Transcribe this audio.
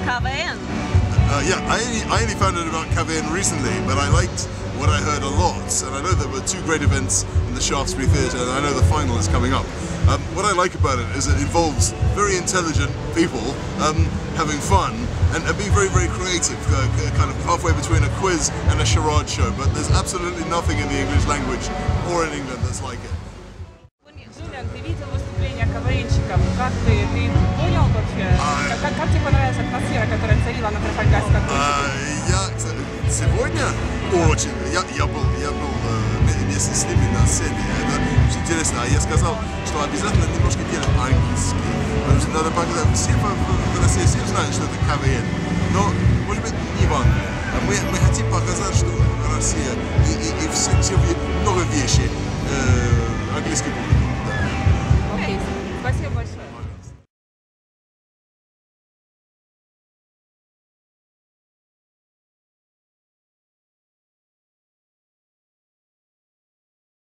KVN? Yeah, I only found out about KVN recently, but I liked what I heard a lot, and I know there were two great events in the Shaftesbury Theatre, and I know the final is coming up. What I like about it is it involves very intelligent people having fun and being very, very creative, kind of halfway between a quiz and a charade show, but there's absolutely nothing in the English language or in England that's like it. Джулиан, ты видел выступление КВНщиков? Как ты понял вообще? Как тебе понравилась атмосфера, которая царила на Трафальгарской площади? Я сегодня очень, я был вместе с ними на сцене, это очень интересно, а я сказал, что обязательно немножко делать английский, потому что надо показать, все в России все знают, что это КВН, но, может быть, не вам. Мы хотим показать, что Россия и все много вещей английский публике.